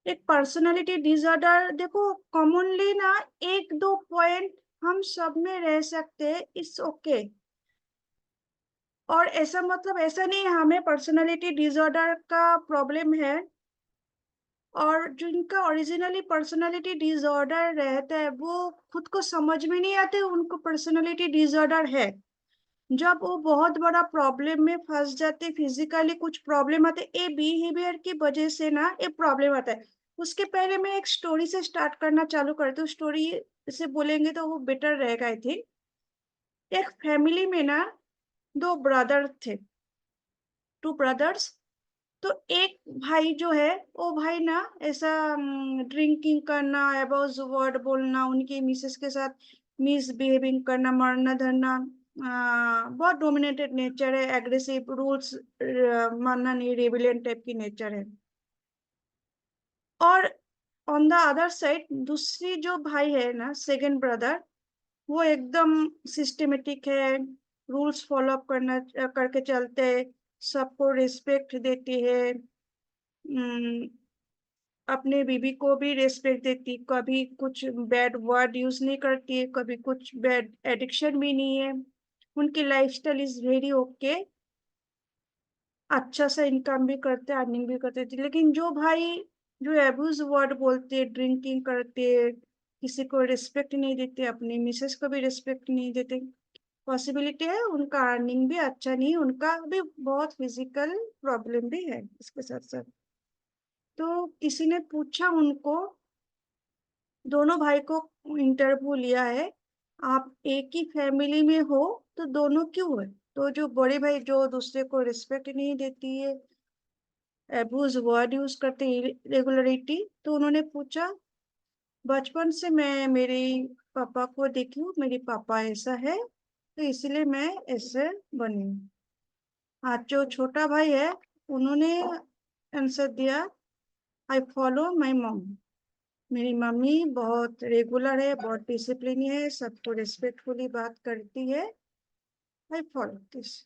एक personality disorder देखो, commonly ना एक दो पॉइंट हम सब में रह सकते हैं, इट्स ओके। और ऐसा मतलब ऐसा नहीं है हमें पर्सनालिटी डिसऑर्डर का प्रॉब्लम है। और जिनका ओरिजिनली पर्सनालिटी डिसऑर्डर रहता है वो खुद को समझ में नहीं आते उनको पर्सनालिटी डिसऑर्डर है। जब वो बहुत बड़ा प्रॉब्लम में फंस जाते, फिजिकली कुछ प्रॉब्लम आते, ये बिहेवियर की वजह से ना ये प्रॉब्लम आता है। उसके पहले मैं एक स्टोरी से स्टार्ट करना चालू करती हूँ, स्टोरी से बोलेंगे तो वो बेटर रहेगा आई थिंक। एक फैमिली में ना दो ब्रदर थे, टू ब्रदर्स। तो एक भाई जो है वो भाई ना ऐसा ड्रिंकिंग करना, अबाउट वर्ड बोलना, उनकी मिसेस के साथ मिसबिहेविंग करना, मारना धरना, बहुत डोमिनेटेड नेचर है, एग्रेसिव, रूल्स मानना नहीं, रेबिलियन टाइप की नेचर है। और ऑन द अदर साइड दूसरी जो भाई है ना, सेकंड ब्रदर, वो एकदम सिस्टमेटिक है, रूल्स फॉलो अप करना करके चलते हैं, सबको रिस्पेक्ट देती है, अपने बीबी को भी रेस्पेक्ट देती, कभी कुछ बैड वर्ड यूज नहीं करती, कभी कुछ बैड एडिक्शन भी नहीं है, उनकी लाइफस्टाइल इज वेरी ओके, अच्छा सा इनकम भी करते, अर्निंग भी करते थे। लेकिन जो भाई जो एब्यूज वर्ड बोलते, ड्रिंकिंग करते, किसी को रिस्पेक्ट नहीं देते, अपनी मिसेस को भी रिस्पेक्ट नहीं देते, पॉसिबिलिटी है उनका अर्निंग भी अच्छा नहीं, उनका भी बहुत फिजिकल प्रॉब्लम भी है इसके साथ साथ। तो किसी ने पूछा उनको, दोनों भाई को इंटरव्यू लिया है, आप एक ही फैमिली में हो तो दोनों क्यों है? तो जो बड़े भाई जो दूसरे को रिस्पेक्ट नहीं देती है, अब्यूज वर्ड यूज करते, रेगुलरिटी, तो उन्होंने पूछा, बचपन से मैं मेरे पापा को देखी हूँ, मेरी पापा ऐसा है तो इसलिए मैं ऐसे बनी हूँ। आज जो छोटा भाई है उन्होंने आंसर दिया, आई फॉलो माई मॉम, मेरी मम्मी बहुत रेगुलर है, बहुत डिसिप्लिन है, सबको रिस्पेक्टफुली बात करती है, आई फॉलो दिस।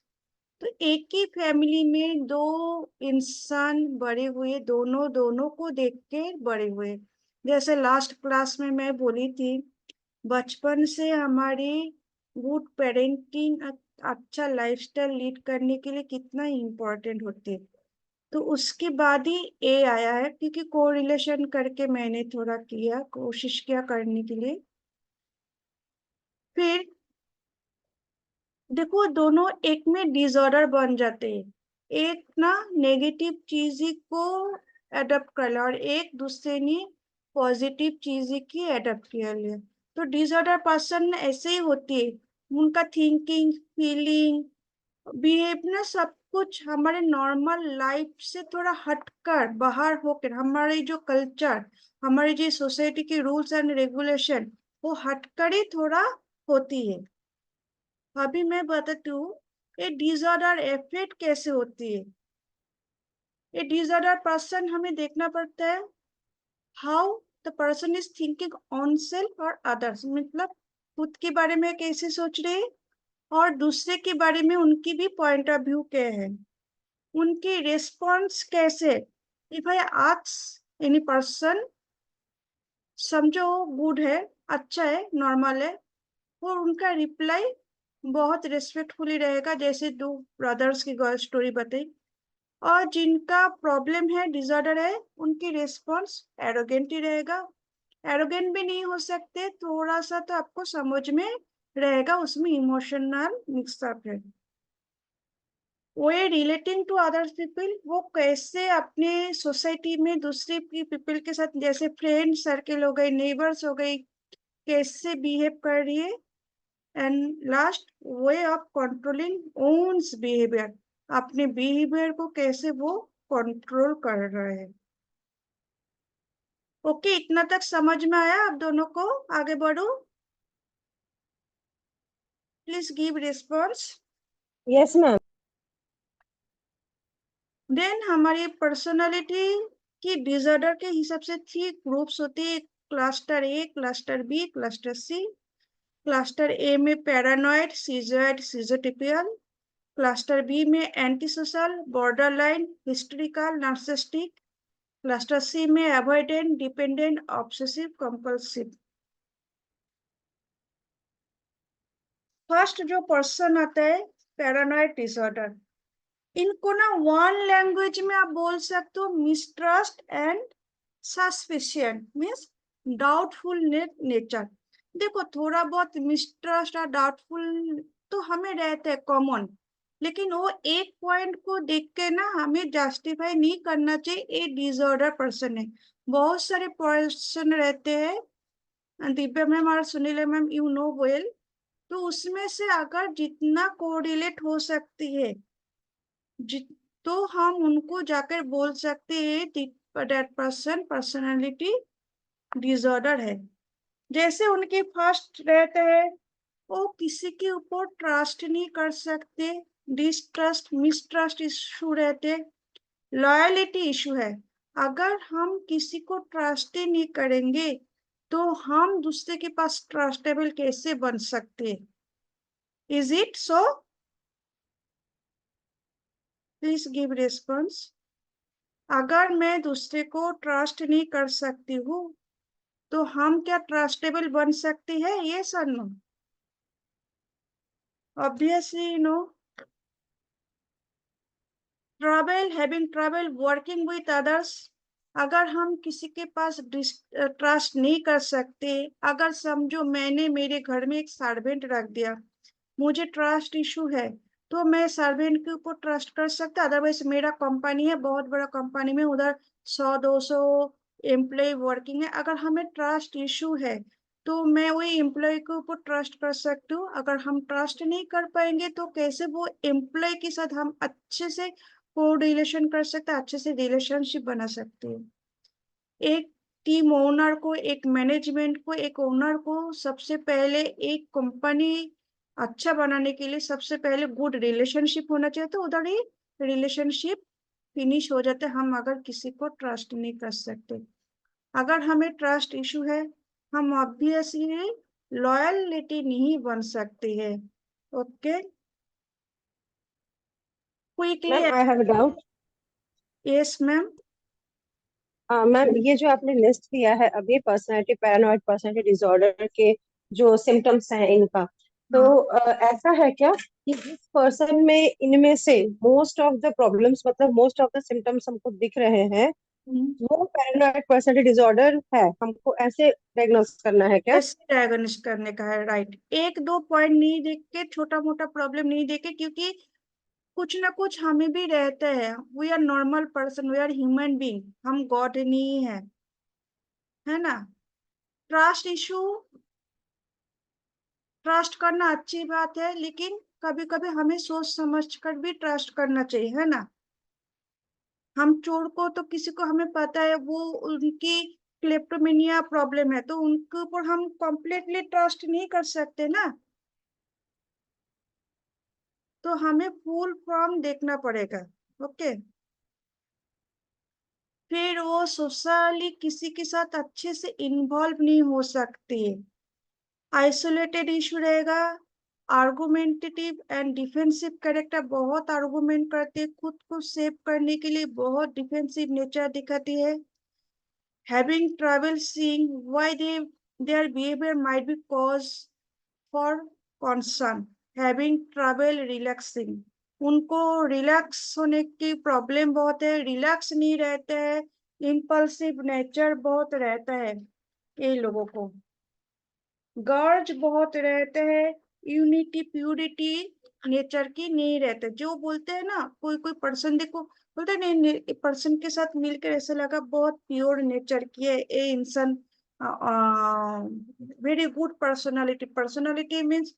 तो एक ही फैमिली में दो इंसान बड़े हुए, दोनों दोनों को देख के बड़े हुए। जैसे लास्ट क्लास में मैं बोली थी, बचपन से हमारी गुड पेरेंटिंग, अच्छा लाइफस्टाइल लीड करने के लिए कितना इम्पोर्टेंट होती है। तो उसके बाद ही ए आया है, क्योंकि कोरिलेशन करके मैंने थोड़ा किया, कोशिश किया करने के लिए। फिर देखो दोनों एक में डिसऑर्डर बन जाते हैं, एक ना नेगेटिव चीज को अडॉप्ट कर लिया और एक दूसरे ने पॉजिटिव चीज की अडॉप्ट कर लिया। तो डिसऑर्डर पर्सन ऐसे ही होती है, उनका थिंकिंग, फीलिंग, बिहेव ना सब कुछ हमारे नॉर्मल लाइफ से थोड़ा हटकर, बाहर होकर, हमारे जो कल्चर, हमारी जो सोसाइटी के रूल्स एंड रेगुलेशन, वो हटकर ही थोड़ा होती है। अभी मैं बताती हूँ ये डिसऑर्डर इफेक्ट कैसे होती है। ये डिसऑर्डर पर्सन हमें देखना पड़ता है, how the person is thinking on self और अदर्स, मतलब खुद के बारे में कैसे सोच रहे हैं और दूसरे के बारे में उनकी भी पॉइंट ऑफ व्यू क्या है, उनकी रिस्पॉन्स कैसे। If I ask any person, समझो गुड है, अच्छा है, नॉर्मल है, और उनका रिप्लाई बहुत रिस्पेक्टफुली रहेगा, जैसे दो ब्रदर्स की गर्ल स्टोरी बताई। और जिनका प्रॉब्लम है, डिसऑर्डर है, उनकी रिस्पॉन्स एरोगेंट ही रहेगा। एरोगेंट भी नहीं हो सकते, थोड़ा सा तो आपको समझ में रहेगा, उसमें इमोशनल मिक्सअप है। वे रिलेटिंग टू अदर पीपल, वो कैसे अपने सोसाइटी में दूसरे पीपल के साथ, जैसे फ्रेंड सर्कल हो गई, नेबर्स हो गई, कैसे बिहेव कर रही है। And last, way of controlling one's behaviour, अपने बिहेवियर को कैसे वो कंट्रोल कर रहे हैं। ओके, इतना तक समझ में आया आप दोनों को? आगे बढ़ो, please give response. Yes ma'am. Then हमारी पर्सनालिटी की डिसऑर्डर के हिसाब से 3 ग्रुप्स होती है, cluster A, cluster B, cluster C. Cluster A में paranoid, schizoid, schizotypal. Cluster B में anti social, borderline, hysterical, narcissistic. Cluster C में avoidant, dependent, obsessive, compulsive. First जो पर्सन आता है पैरानॉइड डिसऑर्डर, इनको ना वन लैंग्वेज में आप बोल सकते हो mistrust and suspicion, means doubtful nature. देखो थोड़ा बहुत मिसट्रस्ट और डाउटफुल तो हमें रहता है कॉमन, लेकिन वो एक पॉइंट को देख के ना हमें जस्टिफाई नहीं करना चाहिए ये डिसऑर्डर पर्सन है। बहुत सारे पर्सन रहते हैं, दिव्या मैम और Sunil ma'am you know well, तो उसमें से अगर जितना कोरिलेट हो सकती है तो हम उनको जाकर बोल सकते हैं दैट पर्सन पर्सनालिटी डिसऑर्डर है। जैसे उनके फर्स्ट रहता है वो किसी के ऊपर ट्रस्ट नहीं कर सकते, डिस्ट्रस्ट मिसट्रस्ट इशू रहते, लॉयलिटी इशू है। अगर हम किसी को ट्रस्ट ही नहीं करेंगे तो हम दूसरे के पास ट्रस्टेबल कैसे बन सकते? Is it so? Please give response. अगर मैं दूसरे को ट्रस्ट नहीं कर सकती हूँ तो हम क्या ट्रस्टेबल बन सकते हैं? ये sir no, obviously no. Travel, having travel, working with others, अगर हम किसी के पास ट्रस्ट नहीं कर सकते, अगर समझो मैंने मेरे घर में एक सर्वेंट रख दिया, मुझे ट्रस्ट इशू है, तो मैं सर्वेंट के ऊपर ट्रस्ट कर सकता? अदरवाइज मेरा कंपनी है, बहुत बड़ा कंपनी में, उधर 100-200 एम्प्लॉय वर्किंग है, अगर हमें ट्रस्ट इशू है तो मैं वही एम्प्लॉय के ऊपर ट्रस्ट कर सकती हूँ। अगर हम ट्रस्ट नहीं कर पाएंगे तो कैसे वो एम्प्लॉय के साथ हम अच्छे से को रिलेशन कर सकते हैं, अच्छे से रिलेशनशिप बना सकते हैं। एक टीम ओनर को, एक मैनेजमेंट को, एक ओनर को सबसे पहले एक कंपनी अच्छा बनाने के लिए सबसे पहले गुड रिलेशनशिप होना चाहिए, तो उधर ही रिलेशनशिप फिनिश हो जाते, हम अगर किसी को ट्रस्ट नहीं कर सकते। अगर हमें ट्रस्ट इशू है हम ऑब्वियसली लॉयलिटी नहीं बन सकती है। Okay, quickly. Ma'am I have a doubt. Yes ma'am. Ma'am ये जो आपने लिस्ट दिया है अभी पर्सनालिटी पैरानॉइड पर्सनालिटी डिसऑर्डर के जो सिम्टम्स हैं इनका, तो हाँ। ऐसा है क्या कि जिस पर्सन में इनमें से मोस्ट ऑफ द प्रॉब्लम्स मतलब मोस्ट ऑफ द सिम्टम्स हमको दिख रहे हैं हम्म। वो पैरानॉइड पर्सनालिटी डिसऑर्डर है, हमको ऐसे डायग्नोस करना है क्या? ऐसे डायग्नोस करने का है, राइट। एक दो पॉइंट नहीं देख के, छोटा मोटा प्रॉब्लम नहीं देख के, क्योंकि कुछ ना कुछ हमें भी रहता है, we are normal person, we are human being, हम गॉड नहीं है, है ना। ट्रस्ट इशू, ट्रस्ट करना अच्छी बात है, लेकिन कभी कभी हमें सोच समझ कर भी ट्रस्ट करना चाहिए, है ना। हम चोर को तो किसी को हमें पता है वो उनकी क्लेप्टोमेनिया प्रॉब्लम है, तो उनके ऊपर हम कंप्लीटली ट्रस्ट नहीं कर सकते ना, तो हमें फुल फॉर्म देखना पड़ेगा। ओके। फिर वो सोशली किसी के साथ अच्छे से इन्वॉल्व नहीं हो सकती है, आइसोलेटेड इशू रहेगा, आर्गुमेंटेटिव एंड डिफेंसिव कैरेक्टर, बहुत आर्गुमेंट करते हैं, खुद को सेव करने के लिए बहुत डिफेंसिव नेचर दिखाती है। Having trouble seeing why their behavior might be cause for concern. Having trouble relaxing. उनको रिलैक्स होने की प्रॉब्लम बहुत है, रिलैक्स नहीं रहते हैं, इम्पल्सिव नेचर बहुत रहता है ये लोगों को, गर्ज बहुत रहते हैं, यूनिटी प्यूरिटी नेचर की नहीं रहते। जो बोलते हैं ना, कोई कोई पर्सन देखो बोलते हैं नहीं, पर्सन के साथ मिलकर ऐसा लगा बहुत प्योर नेचर की है ये इंसान, very good personality, personality means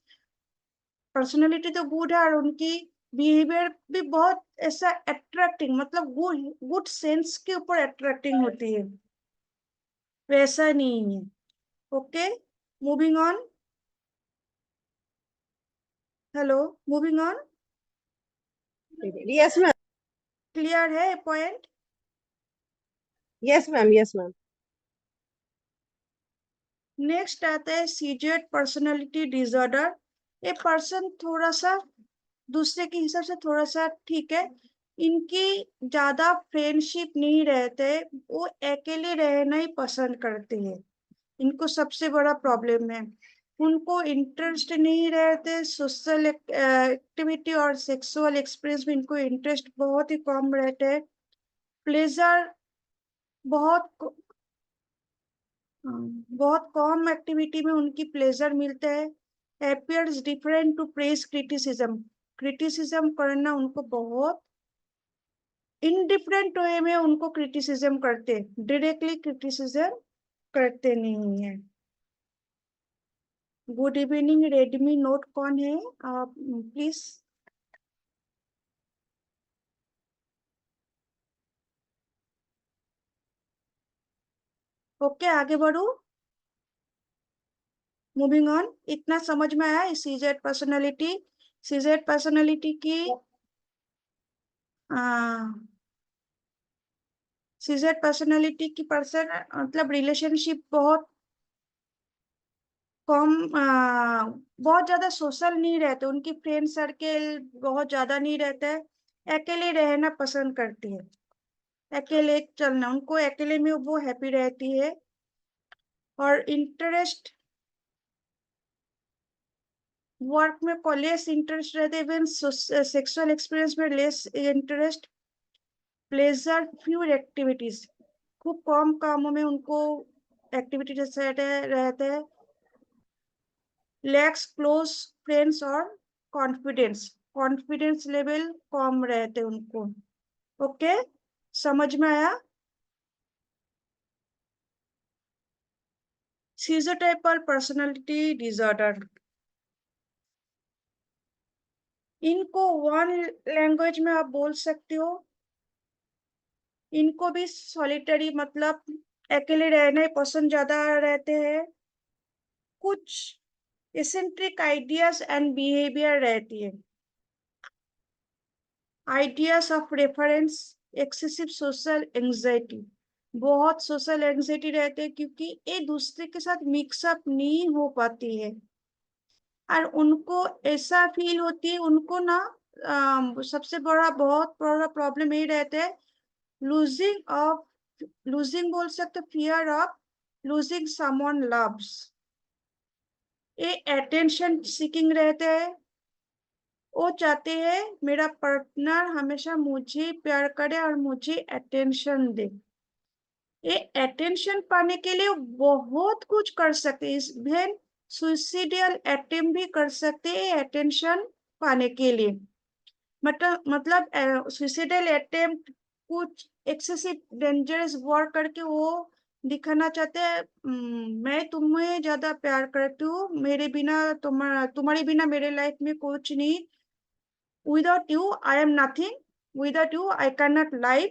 personality तो गुड है, और उनकी बिहेवियर भी बहुत ऐसा अट्रैक्टिंग, मतलब गुड गुड सेंस के ऊपर अट्रैक्टिंग होती है, वैसा नहीं है। Okay, moving on. Hello, moving on. Yes ma'am. Clear है point? Yes ma'am, yes ma'am. Next आता है सीजेड पर्सनालिटी डिसऑर्डर। ये पर्सन थोड़ा सा दूसरे के हिसाब से थोड़ा सा ठीक है, इनकी ज्यादा फ्रेंडशिप नहीं रहते, वो अकेले रहना ही पसंद करते हैं। इनको सबसे बड़ा प्रॉब्लम है, उनको इंटरेस्ट नहीं रहते सोशल एक्टिविटी और सेक्सुअल एक्सपीरियंस में, इनको इंटरेस्ट बहुत ही कम रहते हैं। प्लेजर बहुत बहुत कम एक्टिविटी में उनकी प्लेजर मिलता है। Appears different to press criticism, criticism करना उनको बहुत इनडिफरेंट वे में उनको क्रिटिसिज्म करते, डायरेक्टली क्रिटिसिज्म करते नहीं है। गुड इवनिंग रेडमी नोट कौन है आप प्लीज? ओके आगे बढ़ू, मूविंग ऑन। इतना समझ में आया सीजेड पर्सनालिटी? सीजेड पर्सनालिटी की सीजेड पर्सनालिटी की पर्सन मतलब रिलेशनशिप बहुत कम, बहुत ज्यादा सोशल नहीं रहते, उनकी फ्रेंड सर्कल बहुत ज्यादा नहीं रहता है। अकेले रहना पसंद करती है, अकेले चलना, उनको अकेले में वो हैप्पी रहती है। और इंटरेस्ट वर्क में को लेस इंटरेस्ट रहते हैं, इवन सेक्सुअल एक्सपीरियंस में less interest. Pleasure few activities, खूब कम कामों में उनको एक्टिविटी रहता है। लैक्स क्लोज फ्रेंड्स और कॉन्फिडेंस, कॉन्फिडेंस लेवल कम रहते उनको। ओके समझ में आया? सीजोटाइपल पर्सनालिटी डिसऑर्डर, इनको वन लैंग्वेज में आप बोल सकते हो, इनको भी सॉलिटरी मतलब अकेले रहने पसंद ज्यादा रहते हैं। कुछ एसेंट्रिक आइडियाज एंड बिहेवियर रहती है। Ideas of reference, excessive social anxiety, बहुत सोशल एंजाइटी रहते हैं क्योंकि एक दूसरे के साथ मिक्सअप नहीं हो पाती है। और उनको ऐसा फील होती है, उनको ना सबसे बड़ा बहुत बड़ा प्रॉब्लम यही रहता है, लूजिंग ऑफ, लूजिंग बोल सकते, fear of losing someone loves. ये अटेंशन सीकिंग रहते हैं, वो चाहते हैं मेरा पार्टनर हमेशा मुझे प्यार करे और मुझे अटेंशन दे। ये अटेंशन पाने के लिए बहुत कुछ कर सकते हैं, इवन सुइसिडियल अटेम्प्ट भी कर सकते हैं अटेंशन पाने के लिए। मतलब सुइसाइडल अटेम्प्ट कुछ एक्सेसिव डेंजरस वर्क करके वो दिखाना चाहते हैं, मैं तुम्हें ज्यादा प्यार करती हूँ, मेरे बिना तुम्हारे बिना मेरे लाइफ में कुछ नहीं, without you I am nothing, without you I can not live.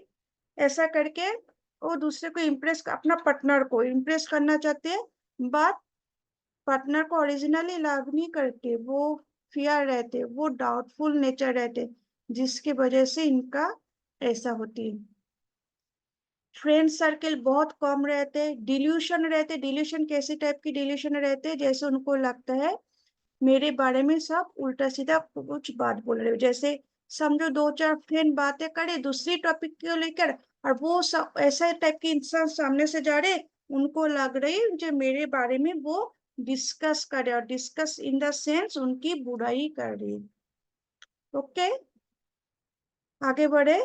ऐसा करके वो दूसरे को इम्प्रेस, अपना पार्टनर को इम्प्रेस करना चाहते हैं। बात पार्टनर को ओरिजिनली लव नहीं करते, वो फियर रहते, वो डाउटफुल नेचर रहते, जिसकी वजह से इनका ऐसा होती है। फ्रेंड सर्कल बहुत कम रहते, डिल्यूशन रहते। डिल्यूशन कैसे टाइप की डिल्यूशन रहते, जैसे उनको लगता है मेरे बारे में सब उल्टा सीधा कुछ बात बोल रहे हो। जैसे समझो दो चार फ्रेंड बातें करे दूसरी टॉपिक को लेकर, और वो सब ऐसा टाइप के इंसान सामने से जा रहे, उनको लग रही जो मेरे बारे में वो डिस्कस करे, और डिस्कस इन द सेंस उनकी बुराई कर रही। ओके आगे बढ़े,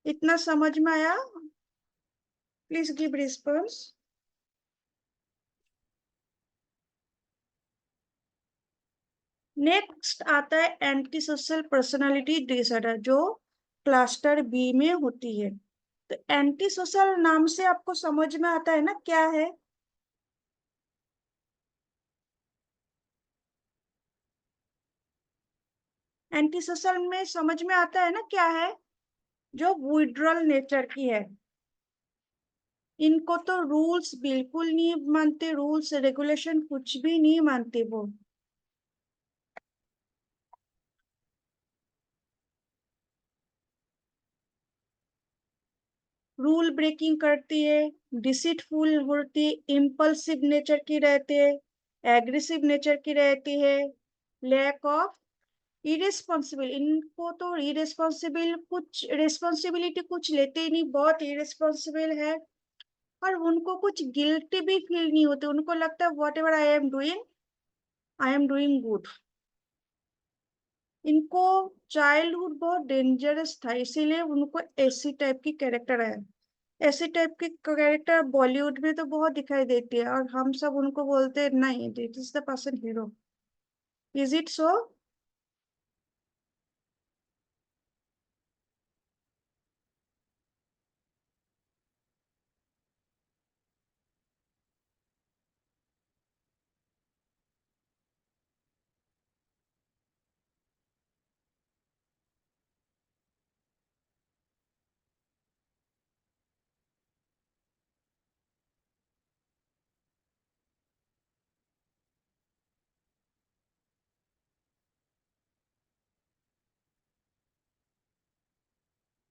इतना समझ में आया? Please give response. नेक्स्ट आता है एंटी सोशल पर्सनालिटी डिसऑर्डर, जो क्लस्टर बी में होती है। तो एंटी सोशल नाम से आपको समझ में आता है ना क्या है? एंटी सोशल में समझ में आता है ना क्या है? जो विड्रॉल नेचर की है। इनको तो रूल्स बिल्कुल नहीं मानते, रूल्स रेगुलेशन कुछ भी नहीं मानते वो। रूल ब्रेकिंग करती है, डिसीटफुल होती है, इम्पल्सिव नेचर की रहती है, एग्रेसिव नेचर की रहती है, लैक ऑफ इरेस्पॉन्सिबल, इनको तो इरेस्पॉन्सिबल, कुछ रिस्पॉन्सिबिलिटी कुछ लेते ही नहीं, बहुत इरेस्पॉन्सिबल है। और उनको कुछ गिल्टी भी फील नहीं होते, उनको लगता है what ever I am doing good. इनको चाइल्डहुड बहुत डेंजरस था, इसीलिए उनको ऐसी टाइप की कैरेक्टर है। ऐसे टाइप के कैरेक्टर बॉलीवुड में तो बहुत दिखाई देती है, और हम सब उनको बोलते हैं नहीं, this is the person hero. Is it so?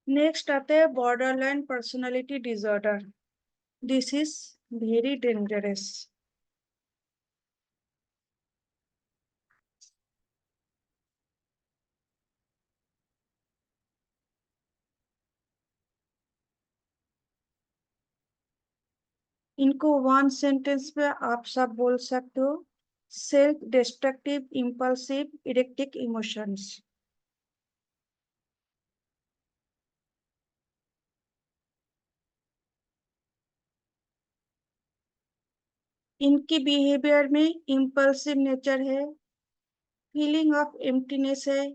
Next आते हैं borderline personality disorder. This is very dangerous. इनको वन सेंटेंस में आप सब बोल सकते हो, self destructive, impulsive, erratic emotions. इनकी बिहेवियर में इम्पल्सिव नेचर है, फीलिंग ऑफ एम्प्टीनेस है,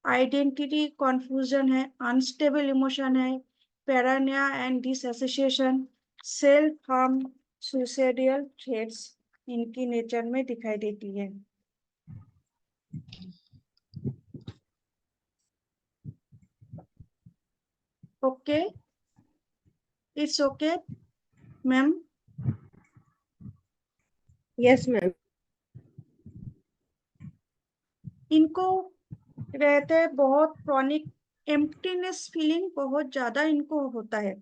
आइडेंटिटी कंफ्यूजन है, अनस्टेबल इमोशन है, paranoia and dissociation, self harm, suicidal threats इनकी नेचर में दिखाई देती है। Okay, it's okay ma'am. Yes ma'am. इनको रहते हैं बहुत क्रॉनिक एम्प्टीनेस फीलिंग, बहुत ज्यादा इनको होता है।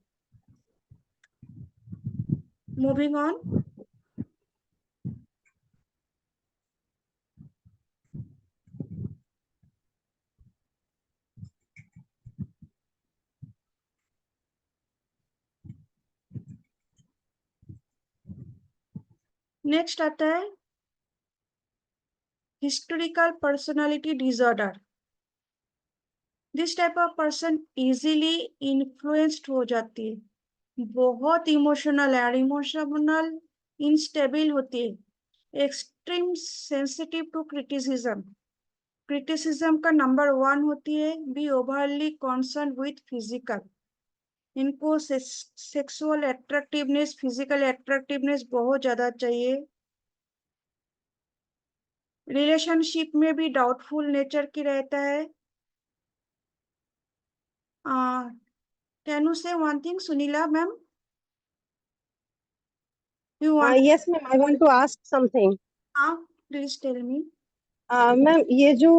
Moving on. नेक्स्ट आता है historical personality disorder. This type of person easily influenced हो जाती है, बहुत इमोशनल है और इमोशनल इनस्टेबल होती है, extreme sensitive to criticism. Criticism का नंबर वन होती है, be overly concern with physical. इनको सेक्सुअल अट्रैक्टिवनेस, फिजिकल अट्रैक्टिवनेस बहुत ज्यादा चाहिए। रिलेशनशिप में भी डाउटफुल नेचर की रहता है। Can you say one thing Sunila ma'am? You want? Yes ma'am, I want to ask something. हाँ, प्लीज टेल मी। मैम, ये जो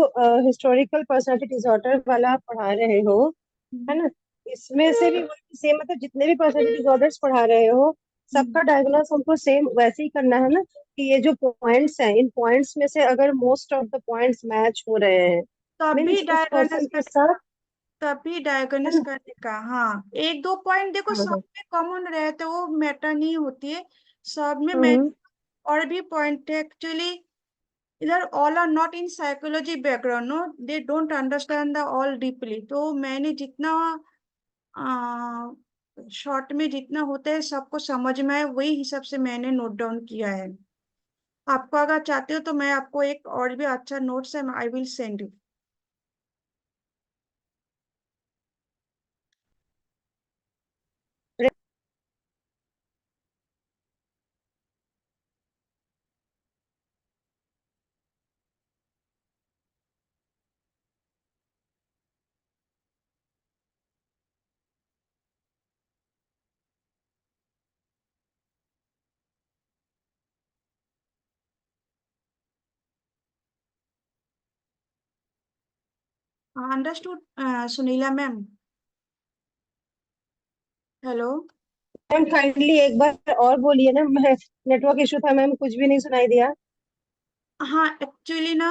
हिस्टोरिकल पर्सनालिटी डिसऑर्डर वाला आप पढ़ा रहे हो, है ना, इसमें से भी वही सेम, मतलब जितने भी पर्सनालिटी डिसऑर्डर्स पढ़ा रहे हो, सबका डायग्नोस हमको सेम वैसे ही करना है ना, कि ये जो पॉइंट्स हैं, इन पॉइंट्स में से अगर most of the points match हो रहे हैं, तभी मीन्स उस डायगोनस पर्सन के साथ, तभी है डायगोनस ना। करने का। हाँ, एक दो पॉइंट देखो हाँ सब हाँ। में कॉमन रहते, वो मैटर नहीं होती है, सब में मैच। हम्म। और भी पॉइंट एक्चुअली इधर all are not in psychology background, no they don't understand the all deeply, तो मैंने जितना शॉर्ट में जितना होता है सबको समझ में आए वही हिसाब से मैंने नोट डाउन किया है। आपको अगर चाहते हो तो मैं आपको एक और भी अच्छा नोट्स है, I will send you. Understood Sunila ma'am? Hello. Ma'am kindly एक बार और बोलिए ना, मैं नेटवर्क इशू था मैम, कुछ भी नहीं सुनाई दिया। हाँ एक्चुअली ना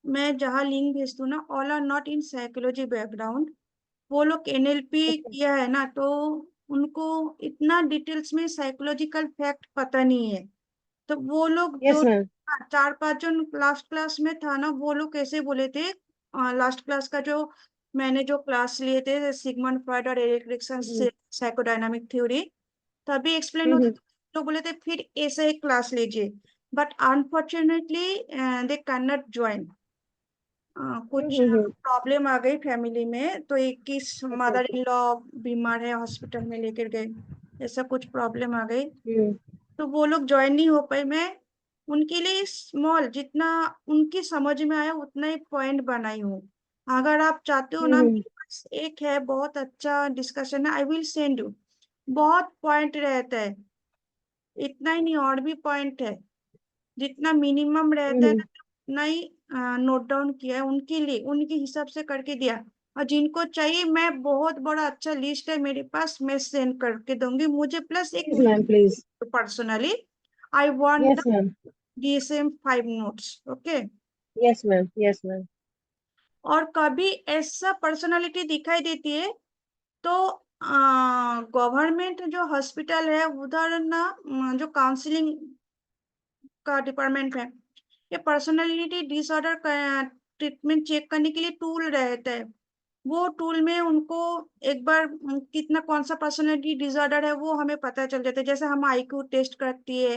मैं जहाँ लिंक भेजती हूँ ना, all are not in psychology background. वो लोग एनएलपी Okay. किया है ना, तो उनको इतना डिटेल्स में साइकोलॉजिकल फैक्ट पता नहीं है। तो वो लोग जो Yes, ma'am. 4-5 जन लास्ट क्लास में था ना, वो लोग कैसे बोले थे, लास्ट क्लास का जो मैंने जो क्लास लिए थे सिगमंड फ्रॉइड और एरिक एरिक्सन Mm-hmm. से साइकोडायनामिक थ्योरी, तभी एक्सप्लेन होता Mm-hmm. था। तो बोले थे फिर ऐसा एक क्लास लीजिए, but unfortunately they can not join. कुछ Mm-hmm. प्रॉब्लम आ गई फैमिली में, तो एक की Okay, mother okay. In law बीमार है, हॉस्पिटल में लेकर गए, ऐसा कुछ प्रॉब्लम आ गई, Mm-hmm. तो वो लोग ज्वाइन नहीं हो पाए। मैं उनके लिए स्मॉल जितना उनकी समझ में आया उतना ही पॉइंट बनाई हूँ। अगर आप चाहते हो ना, Mm-hmm. मेरे पास एक है बहुत अच्छा डिस्कशन है, आई विल सेंड यू। बहुत पॉइंट रहता है, इतना ही नहीं और भी पॉइंट है, जितना मिनिमम रहता है Mm-hmm. ना उतना ही नोट डाउन किया है उनके लिए, उनके हिसाब से करके दिया। और जिनको चाहिए, मैं बहुत बड़ा अच्छा लिस्ट है मेरे पास, मैं सेंड करके दूंगी, मुझे प्लस एक Please, ma'am, please. Personally I want the Yes, ma'am. DSM-5 notes, okay. Yes, ma'am. Yes, ma'am. और कभी ऐसा पर्सनालिटी दिखाई देती है, तो गवर्नमेंट जो हॉस्पिटल है उधर ना, जो काउंसलिंग का डिपार्टमेंट है, ये पर्सनालिटी डिसऑर्डर का ट्रीटमेंट चेक करने के लिए टूल रहता है। वो टूल में उनको एक बार कितना कौन सा पर्सनालिटी डिसऑर्डर है वो हमें पता चल जाता है। जैसे हम आईक्यू टेस्ट करती है,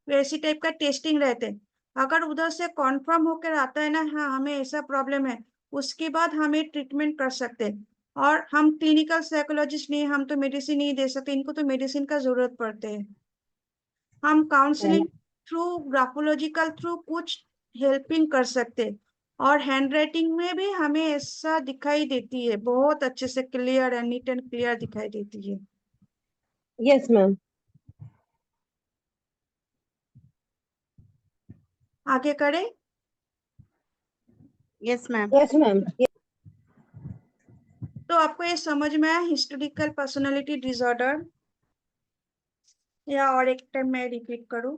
वैसी टाइप का टेस्टिंग रहते हैं। अगर उधर से कॉन्फर्म होकर आता है ना, हाँ हमें ऐसा प्रॉब्लम है, उसके बाद हमें ट्रीटमेंट कर सकते हैं। और हम क्लिनिकल साइकोलॉजिस्ट नहीं, हम तो मेडिसिन नहीं दे सकते, इनको तो मेडिसिन का जरूरत पड़ते है। हम Ma'am. काउंसलिंग थ्रू, ग्राफोलॉजिकल थ्रू कुछ हेल्पिंग कर सकते हैं। और हैंड राइटिंग में भी हमें ऐसा दिखाई देती है, बहुत अच्छे से clear and neat and clear दिखाई देती है। Yes, ma'am. आगे करें। Yes ma'am. Yes, ma'am. तो आपको ये समझ में आया हिस्टोरिकल पर्सनालिटी डिसऑर्डर, या और एक टाइम मैं रिपीट करूं?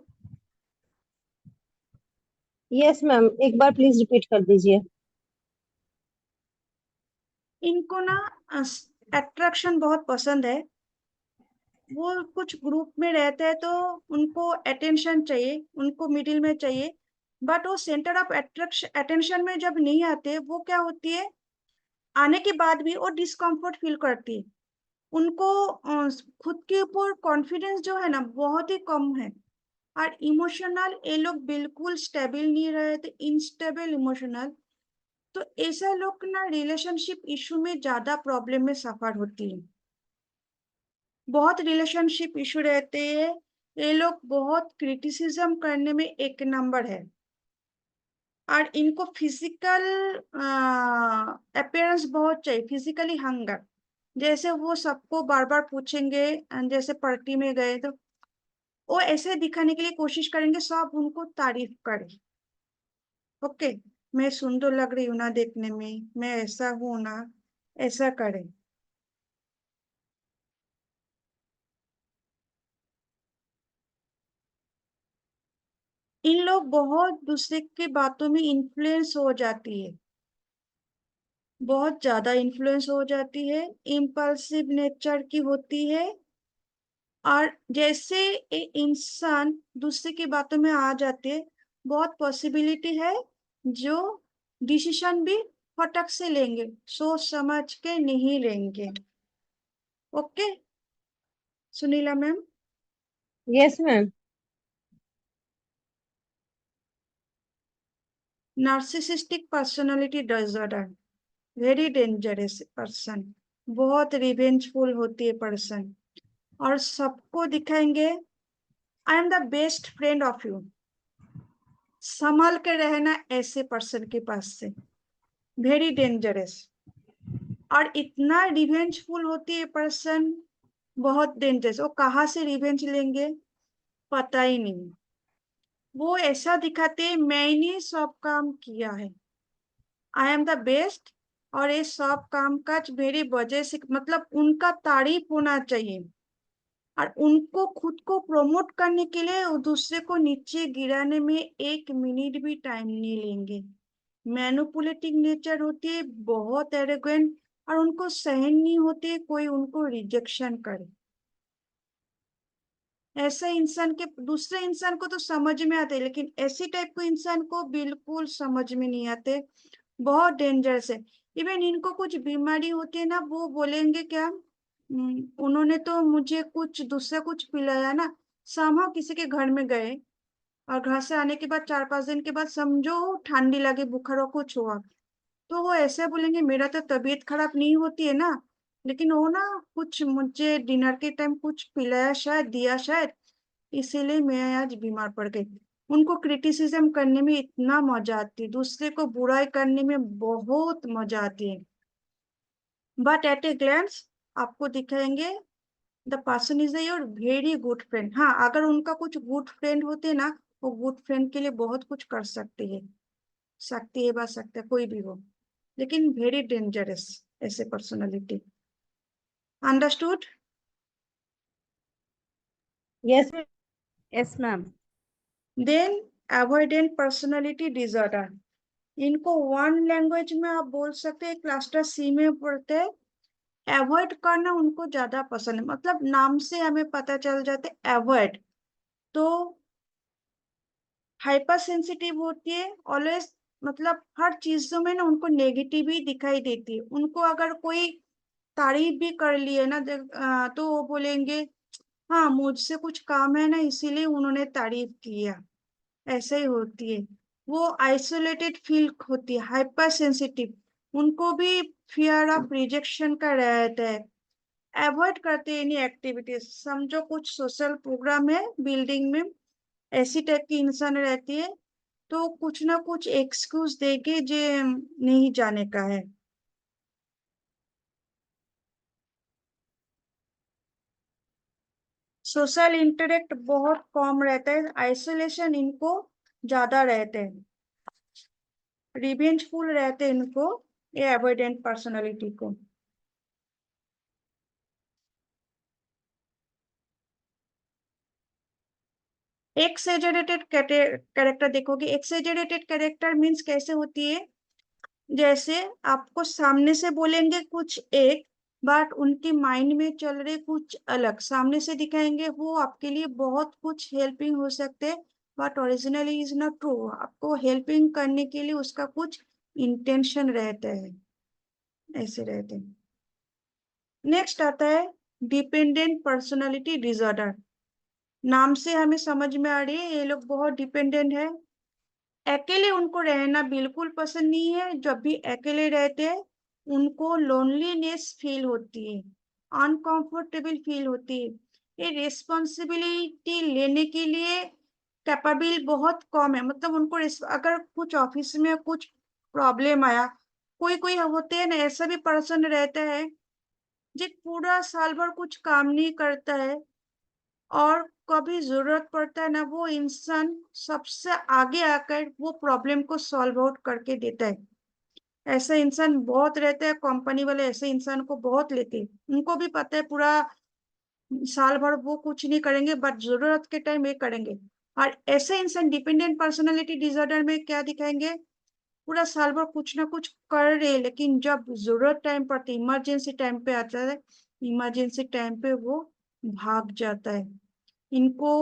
Yes, ma'am. एक बार प्लीज रिपीट कर दीजिए. इनको ना अट्रैक्शन बहुत पसंद है, वो कुछ ग्रुप में रहते हैं तो उनको अटेंशन चाहिए, उनको मिडिल में चाहिए, बट वो सेंटर ऑफ अट्रैक्शन अटेंशन में जब नहीं आते, वो क्या होती है, आने के बाद भी वो डिस्कम्फर्ट फील करती है। उनको खुद के ऊपर कॉन्फिडेंस जो है ना बहुत ही कम है। और इमोशनल ये लोग बिल्कुल स्टेबल नहीं रहे थे, इनस्टेबल इमोशनल। तो ऐसा लोग ना रिलेशनशिप इशू में ज्यादा प्रॉब्लम में सफर होती है, बहुत रिलेशनशिप इशू रहते हैं। ये लोग बहुत क्रिटिसिज्म करने में एक नंबर है। और इनको फिजिकल अपीयरेंस बहुत चाहिए, फिजिकली हंगर। जैसे वो सबको बार बार पूछेंगे, जैसे पार्टी में गए तो वो ऐसे दिखाने के लिए कोशिश करेंगे सब उनको तारीफ करें, ओके, मैं सुंदर लग रही हूँ ना देखने में, मैं ऐसा हूँ ना, ऐसा करें। इन लोग बहुत दूसरे के बातों में इन्फ्लुएंस हो जाती है, बहुत ज्यादा इन्फ्लुएंस हो जाती है, इम्पल्सिव नेचर की होती है। और जैसे इंसान दूसरे की बातों में आ जाते हैं, बहुत पॉसिबिलिटी है जो डिसीजन भी फटक से लेंगे, सोच समझ के नहीं लेंगे। Okay Sunila ma'am. Yes, ma'am. Narcissistic personality disorder, very dangerous person, बहुत रिवेंजफुल होती है पर्सन, और सबको दिखाएंगे I am the best friend of you. संभल के रहना ऐसे पर्सन के पास से, वेरी डेंजरस। और इतना रिवेंजफुल होती है पर्सन, बहुत डेंजरस। वो कहाँ से रिवेंज लेंगे पता ही नहीं। वो ऐसा दिखाते हैं मैंने सब काम किया है, आई एम द बेस्ट, और ये सब काम काज मेरी वजह से, मतलब उनका तारीफ होना चाहिए। और उनको खुद को प्रमोट करने के लिए वो दूसरे को नीचे गिराने में 1 मिनट भी टाइम नहीं लेंगे। मैनिपुलेटिंग नेचर होती है, बहुत एरोगेंट, और उनको सहन नहीं होती कोई उनको रिजेक्शन करे। ऐसे इंसान के दूसरे इंसान को तो समझ में आते, लेकिन ऐसी टाइप को इंसान को बिल्कुल समझ में नहीं आते, बहुत डेंजरस है। इवन इनको कुछ बीमारी होती है ना, वो बोलेंगे क्या, उन्होंने तो मुझे कुछ दूसरा कुछ पिलाया ना। समहाउ किसी के घर में गए, और घर से आने के बाद 4-5 दिन के बाद समझो ठंडी लगी, बुखार हो, कुछ हुआ, तो वो ऐसे बोलेंगे मेरा तो तबीयत खराब नहीं होती है ना, लेकिन वो ना कुछ मुझे डिनर के टाइम कुछ पिलाया शायद, दिया शायद, इसीलिए मैं आज बीमार पड़ गई। उनको क्रिटिसिज्म करने में इतना मजा आती है, दूसरे को बुराई करने में बहुत मजा आती है। बट एट ए ग्लैंस आपको दिखाएंगे the person is your very good friend. हाँ, अगर उनका कुछ गुड फ्रेंड होते ना, वो गुड फ्रेंड के लिए बहुत कुछ कर सकती है बच सकता है कोई भी हो, लेकिन वेरी डेंजरस ऐसे personality. Understood? Yes. Yes ma'am. Then avoidant personality disorder, इनको वन लैंग्वेज में आप बोल सकते हैं, क्लस्टर सी में पढ़ते हैं। अवॉइड करना उनको ज्यादा पसंद है, मतलब नाम से हमें पता चल जाते अवॉइड। तो हाइपर सेंसिटिव होती है ऑलवेज, मतलब हर चीजों में ना उनको नेगेटिव ही दिखाई देती है। उनको अगर कोई तारीफ भी कर लिए ना, तो वो बोलेंगे हाँ मुझसे कुछ काम है ना, इसीलिए उन्होंने तारीफ किया, ऐसे ही होती है। वो आइसोलेटेड फील होती है, हाइपर सेंसिटिव, उनको भी फियर ऑफ रिजेक्शन का रहता है। अवॉइड करते हैं एनी एक्टिविटीज, समझो कुछ सोशल प्रोग्राम है बिल्डिंग में, ऐसी टाइप की इंसान रहती है, तो कुछ ना कुछ एक्सक्यूज देके जे नहीं जाने का है। सोशल इंटरेक्ट बहुत कम रहता है, आइसोलेशन इनको ज्यादा रहते हैं, रिवेंजफुल रहते हैं इनको, ये अवॉइडेंट पर्सनालिटी को। एक्सेजरेटेड कैरेक्टर देखोगे, एक्सेजरेटेड कैरेक्टर मीन्स कैसे होती है, जैसे आपको सामने से बोलेंगे कुछ एक, बट उनके माइंड में चल रहे कुछ अलग, सामने से दिखाएंगे वो आपके लिए बहुत कुछ हेल्पिंग हो सकते हैं, but originally is not true, आपको हेल्पिंग करने के लिए उसका कुछ इंटेंशन रहता है, ऐसे रहते हैं। नेक्स्ट आता है डिपेंडेंट पर्सनालिटी डिसऑर्डर, नाम से हमें समझ में आ रही है ये लोग बहुत डिपेंडेंट है। अकेले उनको रहना बिल्कुल पसंद नहीं है, जब भी अकेले रहते हैं उनको लोनलीनेस फील होती है, अनकंफर्टेबल फील होती है। ये रिस्पॉन्सिबिलिटी लेने के लिए कैपेबल बहुत कम है, मतलब उनको अगर कुछ ऑफिस में कुछ प्रॉब्लम आया, कोई कोई होते हैं ना ऐसा भी पर्सन रहता है जो पूरा साल भर कुछ काम नहीं करता है, और कभी जरूरत पड़ता है ना, वो इंसान सबसे आगे आकर वो प्रॉब्लम को सॉल्व आउट करके देता है। ऐसा इंसान बहुत रहता है, कंपनी वाले ऐसे इंसान को बहुत लेते हैं, उनको भी पता है पूरा साल भर वो कुछ नहीं करेंगे, बट जरूरत के टाइम ये करेंगे। और ऐसे इंसान डिपेंडेंट पर्सनालिटी डिसऑर्डर में क्या दिखाएंगे, पूरा साल भर कुछ ना कुछ कर रहे, लेकिन जब जरूरत टाइम पड़ती, इमरजेंसी टाइम पे आता है, इमरजेंसी टाइम पे वो भाग जाता है। इनको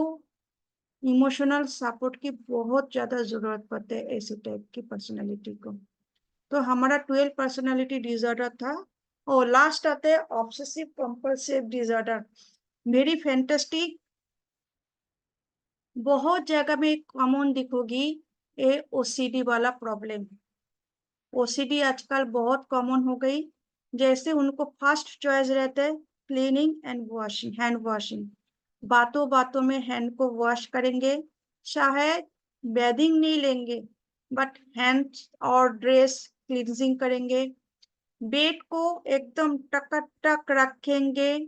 इमोशनल सपोर्ट की बहुत ज्यादा जरूरत पड़ती है ऐसे टाइप की पर्सनालिटी को। तो हमारा 12 पर्सनालिटी डिसऑर्डर था। और लास्ट आता है obsessive compulsive disorder, very fantastic, बहुत जगह में कॉमन दिखोगी ये ओसीडी वाला प्रॉब्लम। ओसीडी आजकल बहुत कॉमन हो गई, जैसे उनको फर्स्ट चॉइस रहता है cleaning and washing, hand washing, बातों बातों में हैंड को वॉश करेंगे, चाहे बेडिंग नहीं लेंगे, बट हैंड और ड्रेस क्लींजिंग करेंगे, बेड को एकदम टक रखेंगे,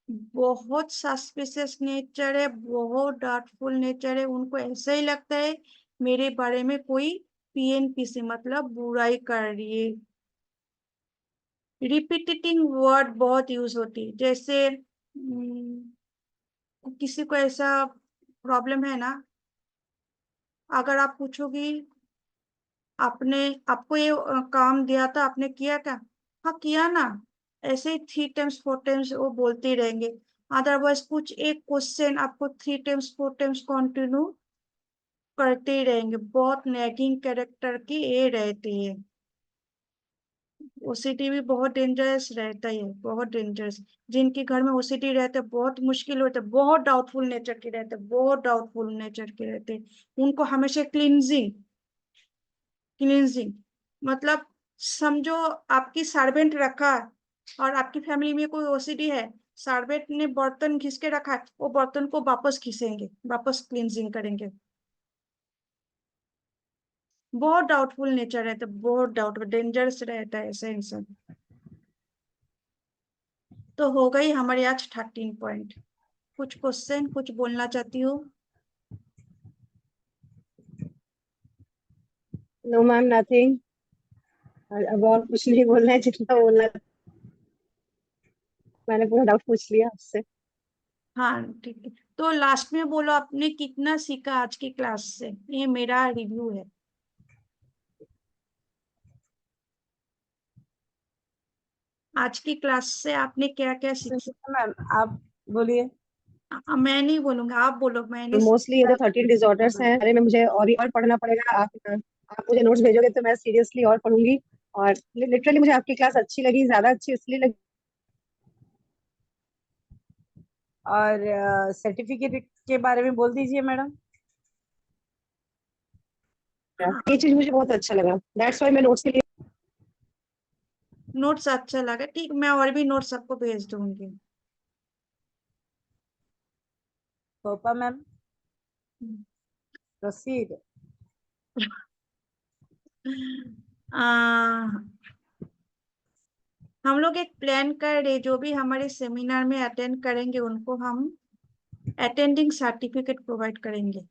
बहुत सस्पिशियस नेचर है, बहुत डाउटफुल नेचर है, उनको ऐसा ही लगता है मेरे बारे में कोई पीएनपीसी मतलब बुराई कर रही है। रिपीटिंग वर्ड बहुत यूज होती है, जैसे किसी को ऐसा प्रॉब्लम है ना, अगर आप पूछोगी आपने, आपको ये काम दिया था, आपने किया क्या? हाँ किया ना। ऐसे ही 3 टाइम्स 4 टाइम्स वो बोलते ही रहेंगे। अदरवाइज कुछ एक क्वेश्चन आपको 3 टाइम्स 4 टाइम्स कंटिन्यू करते ही रहेंगे। बहुत नैगिंग कैरेक्टर की ये रहती है। ओसीडी भी बहुत डेंजरस रहता है, बहुत डेंजरस। जिनके घर में ओसीडी रहते हैं बहुत मुश्किल होता है, बहुत डाउटफुल नेचर के रहते हैं, बहुत डाउटफुल नेचर के रहते हैं। उनको हमेशा क्लींजिंग, क्लींजिंग मतलब, समझो आपकी सर्वेंट रखा है और आपकी फैमिली में कोई ओसीडी है, सर्वेंट ने बर्तन घिस के रखा है, वो बर्तन को वापस घिसेंगे, वापस क्लींजिंग करेंगे। बहुत डाउटफुल नेचर रहता है, बहुत डाउटफुल डेंजरस रहता है ऐसा इंसान। तो हो गई हमारी आज 13 पॉइंट। कुछ क्वेश्चन, कुछ बोलना चाहती हो? No ma'am, nothing. अब और कुछ नहीं बोलना है, जितना बोलना था, मैंने पूरा डाउट पूछ लिया आपसे। हाँ ठीक है। तो लास्ट में बोलो आपने कितना सीखा आज की क्लास से, ये मेरा रिव्यू है। आज की क्लास से आपने क्या क्या सीखा? मैम आप बोलिए। मैं नहीं बोलूंगा, आप बोलो, मैंने मोस्टली ये सीखा। जो 13 डिसऑर्डर्स हैं, अरे में मुझे और पढ़ना पड़ेगा। आप मुझे नोट्स भेजोगे तो मैं सीरियसली और पढ़ूंगी। और लिटरली मुझे आपकी क्लास अच्छी लगी, ज्यादा अच्छी इसलिए लगी। और सर्टिफिकेट के बारे में बोल दीजिए मैडम। हाँ, ये चीज मुझे बहुत अच्छा लगा, दैट्स व्हाई मैं नोट्स के लिए। नोट्स अच्छा लगा, ठीक, मैं और भी नोट्स आपको भेज दूंगी। पापा मैम, प्रोसीड। आ, हम लोग एक प्लान कर रहे, जो भी हमारे सेमिनार में अटेंड करेंगे उनको हम अटेंडिंग सर्टिफिकेट प्रोवाइड करेंगे।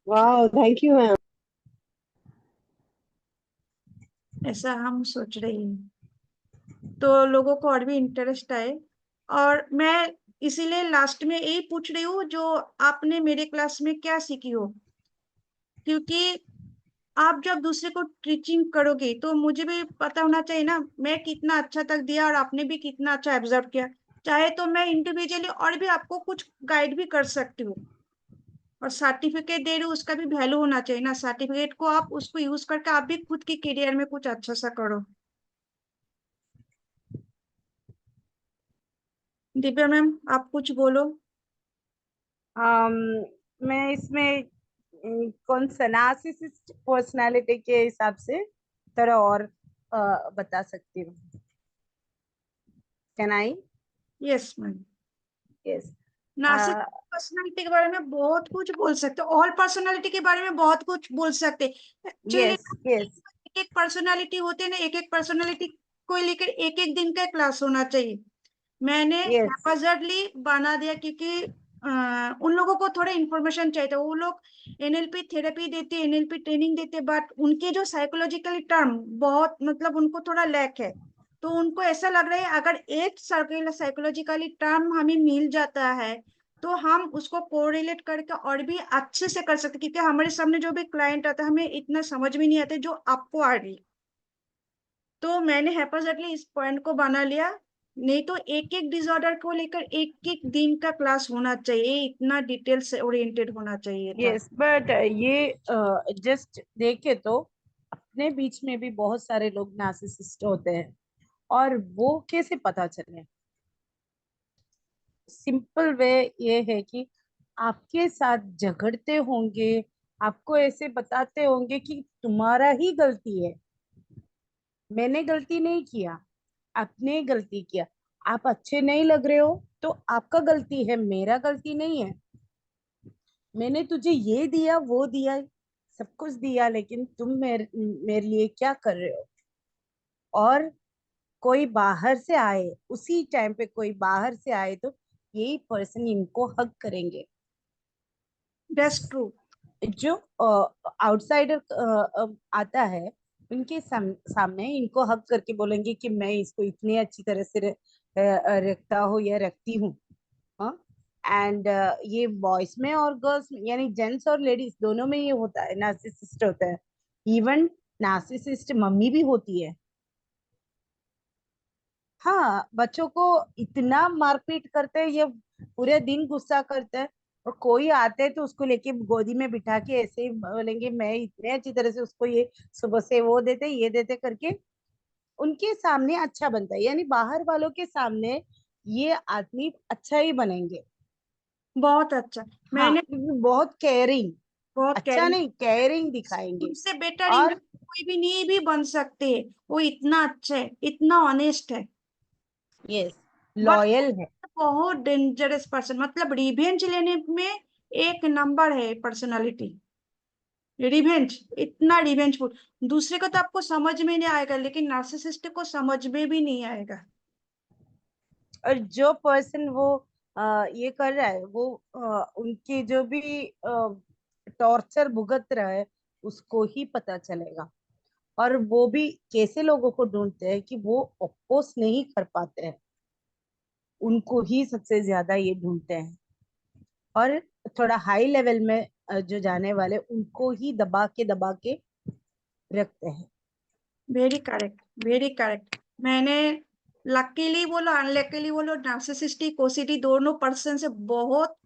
वाह, थैंक यू मैम। ऐसा हम सोच रहे हैं, तो लोगों को और भी इंटरेस्ट आए। और मैं इसीलिए लास्ट में यही पूछ रही हूँ, जो आपने मेरे क्लास में क्या सीखी हो, क्योंकि आप जब दूसरे को टीचिंग करोगे तो मुझे भी पता होना चाहिए ना, मैं कितना अच्छा तक दिया और आपने भी कितना अच्छा ऑब्जर्व किया। चाहे तो मैं इंडिविजुअली और भी आपको कुछ गाइड भी कर सकती हूँ। और सर्टिफिकेट दे रही हूँ, उसका भी वैल्यू होना चाहिए ना, सर्टिफिकेट को आप उसको यूज करके आप भी खुद के करियर में कुछ अच्छा सा करो। दिव्या मैम, आप कुछ बोलो। मैं इसमें कौन सा नार्सिसिस्ट पर्सनालिटी के हिसाब से थोड़ा और बता सकती हूँ। Can I? Yes ma'am. Yes. Narcissistic personality के बारे में बहुत कुछ बोल सकते हो, ऑल पर्सनालिटी के बारे में बहुत कुछ बोल सकते। एक्चुअली यस यस एक एक पर्सनालिटी होते हैं ना, एक एक पर्सनालिटी को लेकर एक एक दिन का क्लास होना चाहिए। मैंने यस हैप्पीली बना दिया, क्योंकि उन लोगों को थोड़ा इन्फॉर्मेशन चाहिए था। वो लोग एनएलपी थेरेपी देते, एनएलपी ट्रेनिंग देते, बट उनके जो साइकोलॉजिकल टर्म बहुत, मतलब उनको थोड़ा लैक है। तो उनको ऐसा लग रहा है अगर एक सर्कल साइकोलॉजिकली टर्म हमें मिल जाता है तो हम उसको कोरिलेट करके और भी अच्छे से कर सकते, क्योंकि हमारे सामने जो भी क्लाइंट आता है हमें इतना समझ में नहीं आता जो आपको आ रही। तो मैंने हैप्पीली इस पॉइंट को बना लिया। नहीं तो एक एक डिसऑर्डर को लेकर एक एक दिन का क्लास होना चाहिए, इतना डिटेल से ओरिएंटेड होना चाहिए था। यस, बट ये जस्ट देखे तो अपने बीच में भी बहुत सारे लोग नार्सिसिस्ट होते हैं, और वो कैसे पता चले? सिंपल वे ये है कि आपके साथ झगड़ते होंगे, आपको ऐसे बताते होंगे कि तुम्हारा ही गलती है, मैंने गलती नहीं किया, आपने गलती किया। आप अच्छे नहीं लग रहे हो तो आपका गलती है, मेरा गलती नहीं है। मैंने तुझे ये दिया वो दिया, सब कुछ दिया, लेकिन तुम मेरे लिए क्या कर रहे हो? और कोई बाहर से आए, उसी टाइम पे कोई बाहर से आए तो यही पर्सन इनको हक करेंगे। That's true. जो आउटसाइडर आता है, उनके सामने इनको हक करके बोलेंगे कि मैं इसको इतनी अच्छी तरह से रखता हूँ या रखती हूँ। हाँ। एंड ये बॉयज में और गर्ल्स में, यानी जेंट्स और लेडीज दोनों में ये होता है, नार्सिसिस्ट होता है। इवन नार्सिसिस्ट मम्मी भी होती है। हाँ, बच्चों को इतना मारपीट करते हैं, ये पूरे दिन गुस्सा करते हैं, और कोई आते हैं तो उसको लेके गोदी में बिठा के ऐसे ही बोलेंगे मैं इतने अच्छी तरह से उसको ये सुबह से वो देते ये देते करके उनके सामने अच्छा बनता है, यानी बाहर वालों के सामने ये आदमी अच्छा ही बनेंगे। बहुत अच्छा। हाँ, मैंने क्योंकि बहुत केयरिंग, बहुत अच्छा कैरिंग, नहीं केयरिंग दिखाएंगे। उनसे बेटर इंडिया और में कोई भी नहीं भी बन सकते। वो इतना अच्छा है, इतना ऑनेस्ट है। यस, बट लॉयल है। बहुत डेंजरस पर्सन, मतलब रिवेंज लेने में एक नंबर है पर्सनालिटी। रिवेंज, इतना रिवेंजफुल। दूसरे को तो आपको समझ में नहीं आएगा, लेकिन नार्सिसिस्ट को समझ में भी नहीं आएगा। और जो पर्सन वो ये कर रहा है वो उनकी जो भी टॉर्चर भुगत रहा है उसको ही पता चलेगा। और वो भी कैसे लोगों को ढूंढते हैं कि वो अपोज नहीं कर पाते हैं, उनको ही सबसे ज्यादा ये ढूंढते हैं। और थोड़ा हाई लेवल में जो जाने वाले उनको ही दबा के रखते हैं। Very correct, very correct. मैंने लकीली बोलो अनलकीली बोलो, नार्सिसिस्टिक ओसीडी दोनों पर्सन से बहुत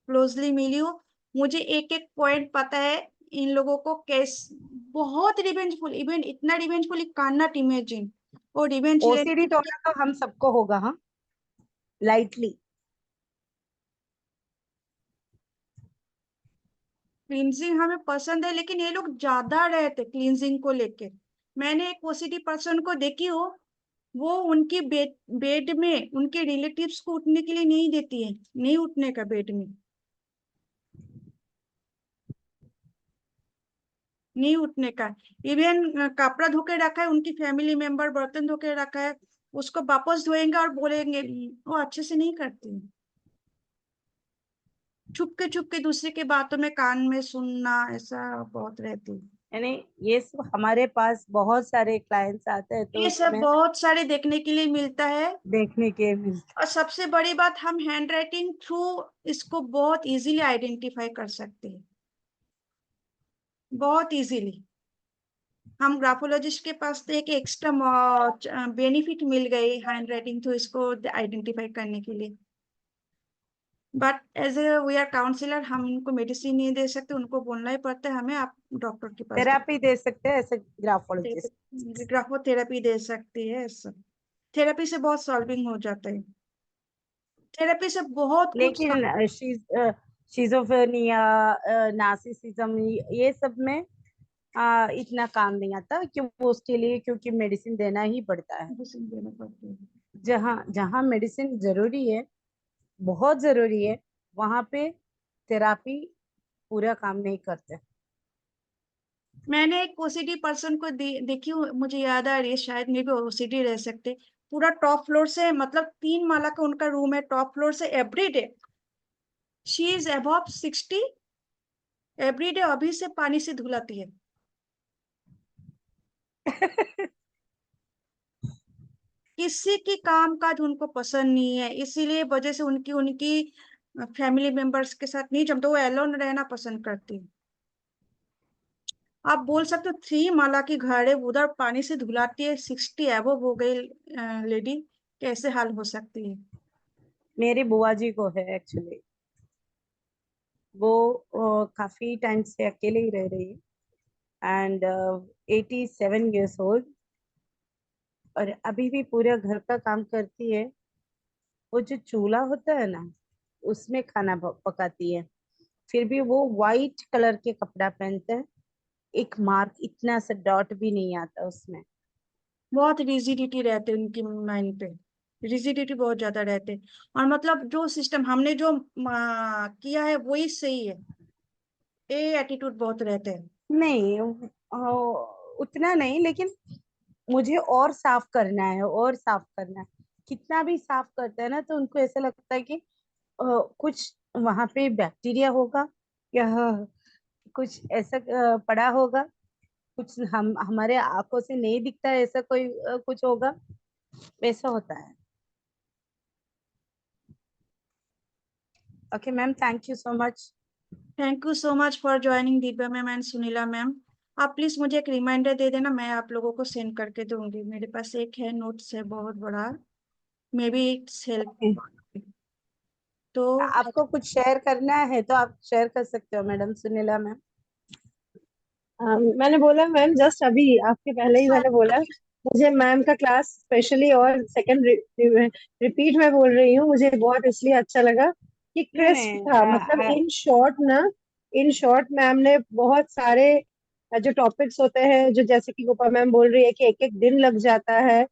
क्लोजली मिली हूँ। मुझे एक एक पॉइंट पता है इन लोगों को कैस, बहुत रिवेंजफुल, इवन इतना revengeful you can not imagine. वो रिवेंज ओसीडी लेने, थोड़ा तो हम सबको होगा, हाँ, लाइटली। क्लींजिंग हमें पसंद है, लेकिन ये लोग ज्यादा रहते क्लींजिंग को लेके। मैंने एक ओसीडी पर्सन को देखी हो, वो उनकी बेड में उनके रिलेटिव्स को उठने के लिए नहीं देती है, नहीं उठने का बेड में, नहीं उठने का। इवन कपड़ा धो के रखा है, उनकी फैमिली मेंबर बर्तन धो के रखा है, उसको वापस धोएंगे और बोलेंगे, वो अच्छे से नहीं करती। छुप के दूसरे के बातों में कान में सुनना, ऐसा बहुत रहती। यानी ये सब हमारे पास बहुत सारे क्लाइंट्स आते हैं तो ये सब उसमें बहुत सारे देखने के लिए मिलता है। देखने के मिलते। और सबसे बड़ी बात, हम हैंड राइटिंग थ्रू इसको बहुत इजीली आइडेंटिफाई कर सकते हैं, बहुत इजीली। हम ग्राफोलॉजिस्ट के पास तो एक एक्स्ट्रा बेनिफिट मिल गई हैंड राइटिंग थ्रू इसको आइडेंटिफाई करने के लिए। But as a we are counsellor, हम उनको मेडिसिन नहीं दे सकते, उनको बोलना ही पड़ता है हमें आप डॉक्टर के पास थेरापी दे सकते हैं ऐसे ग्राफोलॉजिस्ट। ग्राफोथेरेपी दे सकती है सब। थेरेपी से बहुत सॉल्विंग हो जाता है, थेरेपी से बहुत कुछ। लेकिन शिजोफ्रेनिया, नार्सिसिज्म, ये सब में इतना काम नहीं आता क्योंकि उसके लिए क्योंकि मेडिसिन देना ही पड़ता है। मेडिसिन देना पड़ती है। जहाँ जहाँ मेडिसिन जरूरी है, बहुत जरूरी है, वहां पे थेरापी पूरा काम नहीं करते। मैंने एक ओसीडी पर्सन को देखी हूँ, मुझे याद आ रही है, शायद मे भी ओसीडी रह सकते। पूरा टॉप फ्लोर से, मतलब 3 माला का उनका रूम है, टॉप फ्लोर से every day she is above 60, every day अभी से पानी से धुलाती है। किसी की काम काज उनको पसंद नहीं है, इसीलिए वजह से उनकी उनकी फैमिली मेंबर्स के साथ नहीं जमता, वो एलोन रहना पसंद करती है। आप बोल सकते हो 3 माला की घर है, उधर पानी से धुलाती है, 60 एबव हो गई लेडी, कैसे हाल हो सकती है। मेरी बुआ जी को है एक्चुअली। वो काफी टाइम से अकेले ही रह रही है, एंड 87 years old, और अभी भी पूरा घर का काम करती है। वो जो चूल्हा होता है ना, उसमें खाना पकाती है। फिर भी वो वाइट कलर के कपड़ा पहनते हैं, एक मार्क इतना सा डॉट भी नहीं आता उसमें। बहुत रिजिडिटी रहते उनकी माइंड पे, रिजिडिटी बहुत ज्यादा रहते। और मतलब जो सिस्टम हमने जो किया है वही सही है, ये एटीट्यूड बहुत रहते हैं। नहीं, उतना नहीं, लेकिन मुझे और साफ करना है और साफ करना है। कितना भी साफ करता है ना तो उनको ऐसा लगता है कि कुछ वहां पे बैक्टीरिया होगा या कुछ ऐसा पड़ा होगा, कुछ हम हमारे आंखों से नहीं दिखता है, ऐसा कोई कुछ होगा, वैसा होता है। Okay ma'am, thank you so much. Thank you so much for joining Divya ma'am and Sunila ma'am. आप प्लीज मुझे एक रिमाइंडर दे देना, मैं आप लोगों को सेंड करके दूंगी। मेरे पास एक है, नोट्स है बहुत बड़ा, may be it's help. Okay. तो आपको कुछ शेयर करना है तो आप शेयर कर सकते हो मैडम सुनीला मैम। मैंने बोला मैम, जस्ट अभी आपके पहले ही मैंने बोला, मुझे मैम का क्लास स्पेशली और सेकंड रिपीट में बोल रही हूँ, मुझे बहुत इसलिए अच्छा लगा कि नहीं क्रिस्प नहीं था, मतलब इन शॉर्ट ना, इन शॉर्ट मैम ने बहुत सारे जो टॉपिक्स होते हैं, जो जैसे कि गोपा मैम बोल रही है कि एक एक दिन लग जाता है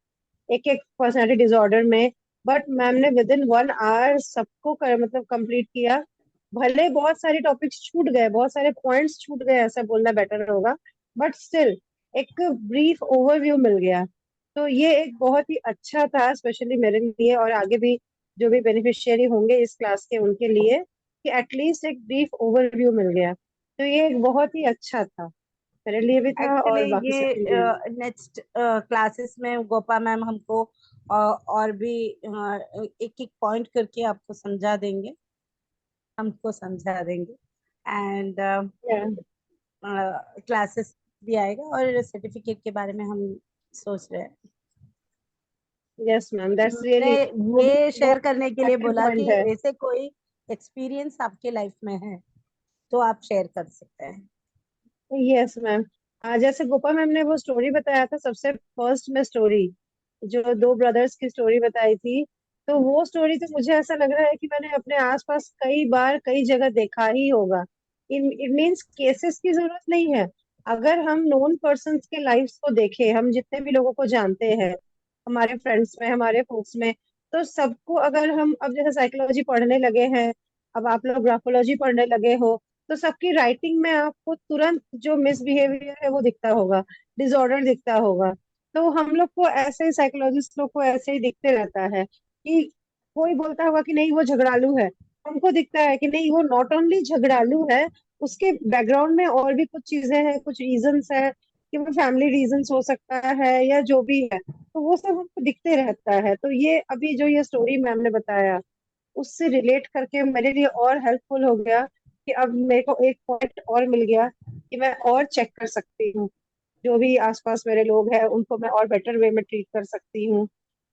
एक एक पर्सनालिटी डिसऑर्डर में, बट मैम ने विद इन 1 आवर सबको मतलब कंप्लीट किया। भले बहुत सारे टॉपिक्स छूट गए, बहुत सारे पॉइंट्स छूट गए, ऐसा बोलना बेटर होगा, बट स्टिल एक ब्रीफ ओवरव्यू मिल गया। तो ये एक बहुत ही अच्छा था, स्पेशली मेरे लिए और आगे भी जो भी बेनिफिशियरी होंगे इस क्लास के उनके लिए, कि एटलीस्ट एक ब्रीफ ओवरव्यू मिल गया। तो ये एक बहुत ही अच्छा था, मेरे लिए भी था एक्चुअली और बाकी सबके लिए भी। ये नेक्स्ट क्लासेस में गोपा मैम हमको और भी एक एक पॉइंट करके आपको समझा देंगे, हमको समझा देंगे। एंड क्लासेस भी आएगा और सर्टिफिकेट के बारे में हम सोच रहे हैं। यस मैम, दैट्स मैंने रियली, वो भी ये शेयर बहुत करने के लिए इम्पोर्टेंट बोला कि पॉइंट है। ऐसे कोई एक्सपीरियंस आपके लाइफ में है तो आप शेयर कर सकते हैं। यस मैम, जैसे गोपा मैम ने वो स्टोरी बताया था सबसे फर्स्ट में, स्टोरी जो दो ब्रदर्स की स्टोरी बताई थी, तो वो स्टोरी तो मुझे ऐसा लग रहा है कि मैंने अपने आसपास कई बार कई जगह देखा ही होगा। इट मीन्स केसेस की जरूरत नहीं है, अगर हम नोन पर्सन के लाइफ्स को देखें, हम जितने भी लोगों को जानते हैं हमारे फ्रेंड्स में, हमारे फोक्स में, तो सबको अगर हम अब जैसे साइकोलॉजी पढ़ने लगे हैं, अब आप लोग ग्राफोलॉजी पढ़ने लगे हो, तो सबकी राइटिंग में आपको तुरंत जो मिसबिहेवियर है वो दिखता होगा, डिसऑर्डर दिखता होगा। तो हम लोग को ऐसे ही, साइकोलॉजिस्ट लोग को ऐसे ही दिखते रहता है कि कोई बोलता होगा कि नहीं वो झगड़ालू है, हमको दिखता है कि नहीं वो नॉट ओनली झगड़ालू है, उसके बैकग्राउंड में और भी कुछ चीजें हैं, कुछ रीजंस है, कि वो फैमिली रीजंस हो सकता है या जो भी है, तो वो सब हमको दिखते रहता है। तो ये अभी जो ये स्टोरी मैम ने बताया, उससे रिलेट करके मेरे लिए और हेल्पफुल हो गया कि अब मेरे को एक पॉइंट और मिल गया कि मैं और चेक कर सकती हूँ, जो भी आसपास मेरे लोग हैं उनको मैं और बेटर वे में ट्रीट कर सकती हूँ।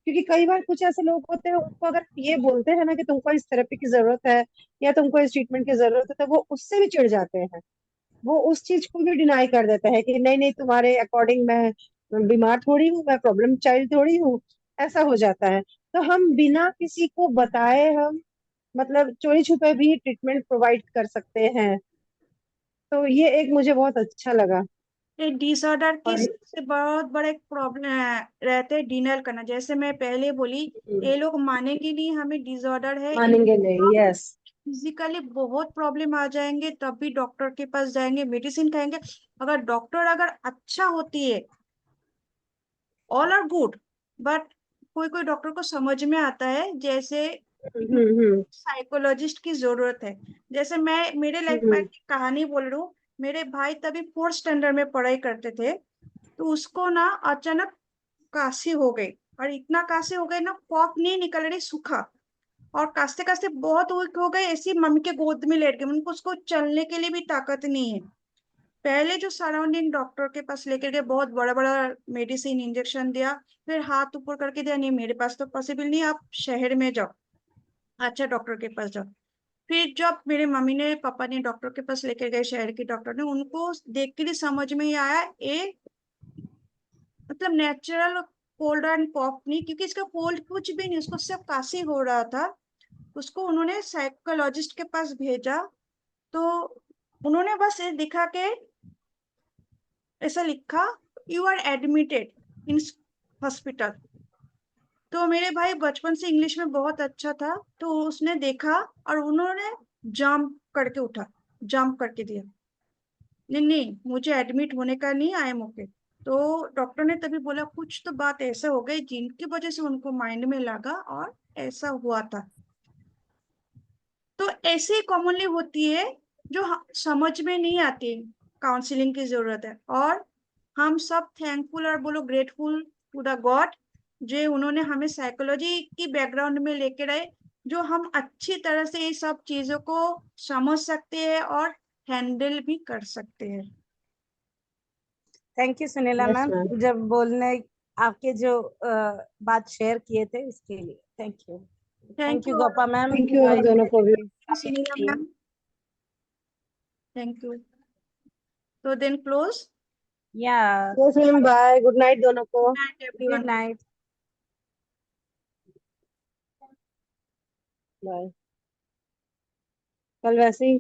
क्योंकि कई बार कुछ ऐसे लोग होते हैं, उनको अगर ये बोलते हैं ना कि तुमको इस थेरेपी की जरूरत है या तुमको इस ट्रीटमेंट की जरूरत है, तो वो उससे भी चिढ़ जाते हैं, वो उस चीज को भी डिनाई कर देते हैं कि नहीं नहीं, तुम्हारे अकॉर्डिंग मैं बीमार थोड़ी हूँ, मैं प्रॉब्लम चाइल्ड थोड़ी हूँ, ऐसा हो जाता है। तो हम बिना किसी को बताए हम मतलब चोरी छुपे भी ट्रीटमेंट प्रोवाइड कर सकते हैं। तो ये एक मुझे बहुत अच्छा लगा। ये डिसऑर्डर की और सबसे बहुत बड़ा एक प्रॉब्लम रहते है डिनर करना। जैसे मैं पहले बोली, ये लोग मानेंगे नहीं हमें डिसऑर्डर है, मानेंगे नहीं, यस। फिजिकली बहुत प्रॉब्लम आ जाएंगे, तब भी डॉक्टर के पास जाएंगे, मेडिसिन खाएंगे। अगर डॉक्टर अगर अच्छा होती है, ऑल आर गुड, बट कोई कोई डॉक्टर को समझ में आता है, जैसे हम्म। साइकोलॉजिस्ट की जरूरत है। जैसे मैं मेरे लाइफ में हम्म एक कहानी बोल रही हूँ। मेरे भाई तभी 4th स्टैंडर्ड में पढ़ाई करते थे, तो उसको ना अचानक काशी हो गई। और इतना काशी हो गई ना, कॉफ नहीं निकल रही, सूखा। और कास्ते कास्ते बहुत वीक हो गए, ऐसी मम्मी के गोद में लेट गए, उनको उसको चलने के लिए भी ताकत नहीं है। पहले जो सराउंडिंग डॉक्टर के पास लेकर गए, बहुत बड़ा बड़ा मेडिसिन इंजेक्शन दिया, फिर हाथ ऊपर करके दिया, नहीं मेरे पास तो पॉसिबल नहीं, आप शहर में जाओ, अच्छा डॉक्टर के पास जाओ। फिर जब मेरे मम्मी ने पापा ने डॉक्टर के पास लेकर गए, शहर के डॉक्टर ने, उनको देख के ही समझ में ही आया ये मतलब नेचुरल कोल्ड एंड कॉफ नहीं, क्योंकि इसका कोल्ड कुछ भी नहीं, उसको सिर्फ काशी हो रहा था। उसको उन्होंने साइकोलॉजिस्ट के पास भेजा, तो उन्होंने बस ये दिखा के ऐसा लिखा, you are admitted in hospital. तो मेरे भाई बचपन से इंग्लिश में बहुत अच्छा था, तो उसने देखा और उन्होंने जंप करके उठा, जंप करके दिया, नहीं नहीं मुझे एडमिट होने का नहीं, आई एम ओके। तो डॉक्टर ने तभी बोला कुछ तो बात ऐसा हो गई जिनकी वजह से उनको माइंड में लगा और ऐसा हुआ था। तो ऐसे ही कॉमनली होती है, जो समझ में नहीं आती, काउंसलिंग की जरूरत है। और हम सब थैंकफुल और बोलो ग्रेटफुल टू द गॉड, जो उन्होंने हमें साइकोलॉजी की बैकग्राउंड में लेकर आए, जो हम अच्छी तरह से ये सब चीजों को समझ सकते हैं और हैंडल भी कर सकते हैं। Thank you Sunila yes ma'am, ma'am. जब बोलने आपके जो बात शेयर किए थे इसके लिए thank you. Thank thank you you Gopa ma'am, thank you आप दोनों को भी। Sunila ma'am, thank you. तो देन क्लोज। या yes ma'am, bye, good night दोनों को। Good night good everyone. Night. Bye. कल वैसे ही